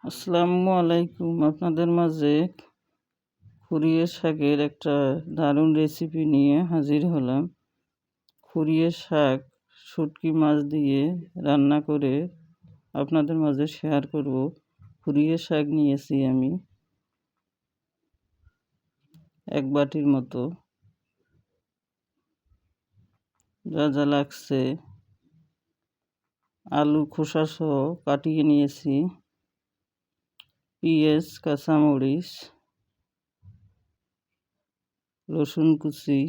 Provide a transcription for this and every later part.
আসসালামু আলাইকুম। আপনাদের মাঝে খুরিয়ে শাকের একটা দারুণ রেসিপি নিয়ে হাজির হলাম। খুরিয়ে শাক শুটকি মাছ দিয়ে রান্না করে আপনাদের মাঝে শেয়ার করব। খুরিয়ে শাক নিয়েছি আমি 1 বাটির মতো। যা যা লাগছে, আলু খোসা সহ কাটিয়ে নিয়েছি, পেঁয়াজ, কাঁচামরিচ, রসুন কুচি,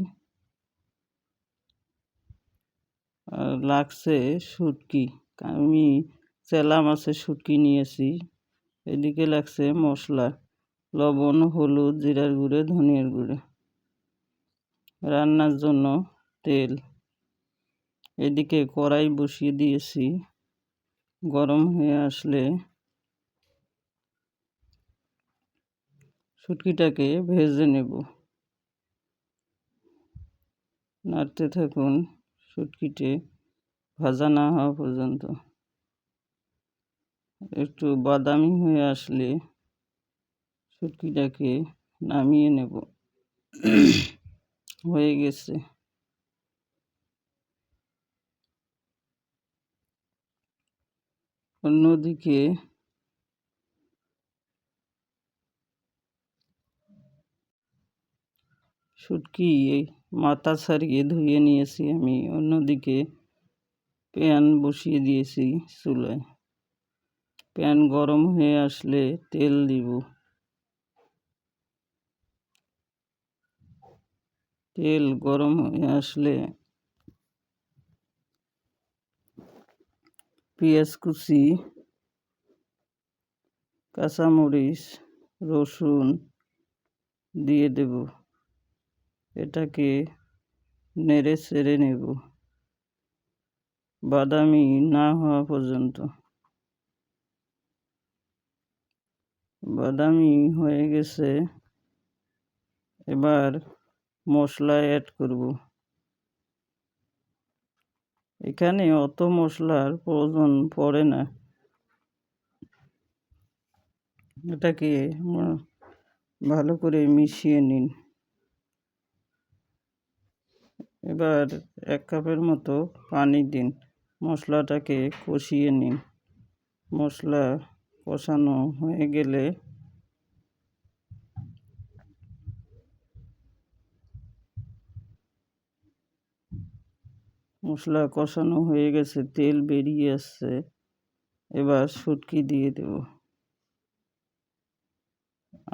আর লাগছে শুটকি। আমি চেলা মাছের শুটকি নিয়েছি। এদিকে লাগছে মশলা, লবণ, হলুদ, জিরার গুঁড়ো, ধনিয়ার গুঁড়ো, রান্নার জন্য তেল। এদিকে কড়াই বসিয়ে দিয়েছি, গরম হয়ে আসলে শুটকিটাকে ভেজে নেব। নাড়তে থাকুন শুটকিতে ভাজা না হওয়া পর্যন্ত। একটু বাদামি হয়ে আসলে শুটকিটাকে নামিয়ে নেব। হয়ে গেছে। অন্যদিকে শুটকি মাথা ছাড়িয়ে ধুয়ে নিয়েছি আমি। অন্যদিকে প্যান বসিয়ে দিয়েছি চুলায়। প্যান গরম হয়ে আসলে তেল দিব। তেল গরম হয়ে আসলে পেঁয়াজ কুচি, কাঁচামরিচ, রসুন দিয়ে দেব। এটাকে নেড়ে চেড়ে নেব বাদামি না হওয়া পর্যন্ত। বাদামি হয়ে গেছে, এবার মশলা অ্যাড করব। এখানে অত মশলার প্রয়োজন পড়ে না। এটাকে ভালো করে মিশিয়ে নিন। এবার 1 কাপের মতো পানি দিন। মশলাটাকে কষিয়ে নিন। মশলা কষানো হয়ে গেলে তেল বেরিয়ে আসছে। এবার শুটকি দিয়ে দেব।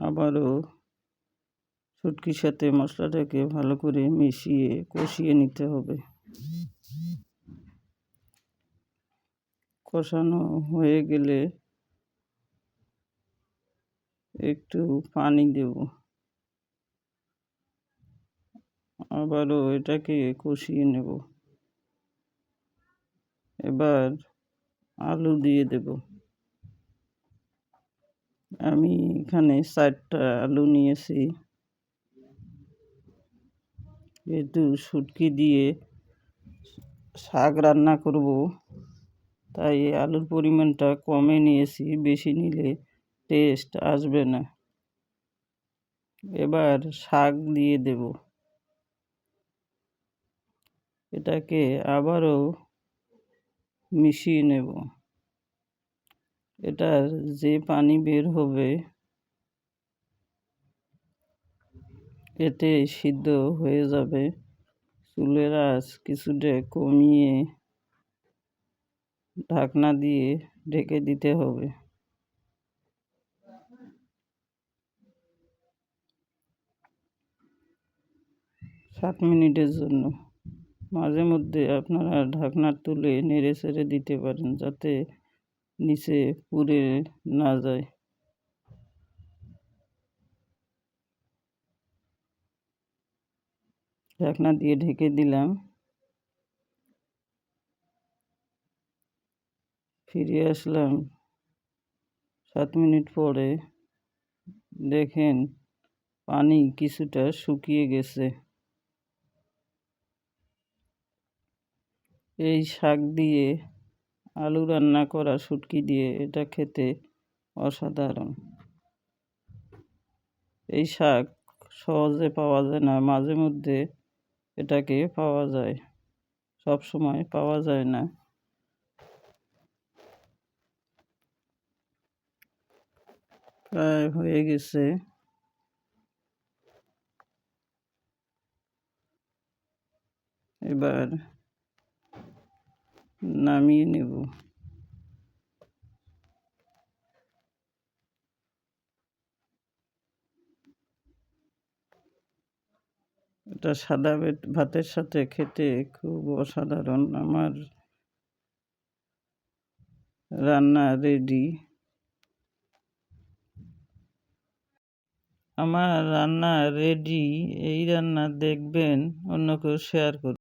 আবারও শুটকির সাথে মশলাটাকে ভালো করে মিশিয়ে কষিয়ে নিতে হবে। কষানো হয়ে গেলে একটু পানি দেব। আবারও এটাকে কষিয়ে নেব। এবার আলু দিয়ে দেব। আমি এখানে 4টা আলু নিয়েছি। যেহেতু শুটকি দিয়ে শাক রান্না করব, তাই আলুর পরিমাণটা কমে নিয়েছি। বেশি নিলে টেস্ট আসবে না। এবার শাক দিয়ে দেব। এটাকে আবারও মিশিয়ে নেব। এটার যে পানি বের হবে এতে সিদ্ধ হয়ে যাবে। চুলের আঁচ কিছুটা কমিয়ে ঢাকনা দিয়ে ঢেকে দিতে হবে। 7 মিনিটের জন্য। মাঝে মধ্যে আপনারা ঢাকনা তুলে নেড়ে চেড়ে দিতে পারেন, যাতে নিচে পুড়ে না যায়। ঢাকনা দিয়ে ঢেকে দিলাম। ফিরে আসলাম 7 মিনিট পরে। দেখেন পানি কিছুটা শুকিয়ে গেছে। এই শাক দিয়ে আলু রান্না করা শুটকি দিয়ে এটা খেতে অসাধারণ। এই শাক সহজে পাওয়া যায় না, মাঝে মধ্যে এটাকে পাওয়া যায়, সব সময় পাওয়া যায় না। প্রায় হয়ে গেছে, এবার নামিয়ে নেব। এটা সাদা ভাতের সাথে খেতে খুব অসাধারণ। আমার রান্না রেডি। এই রান্না দেখবেন, অন্যকেও শেয়ার করুন।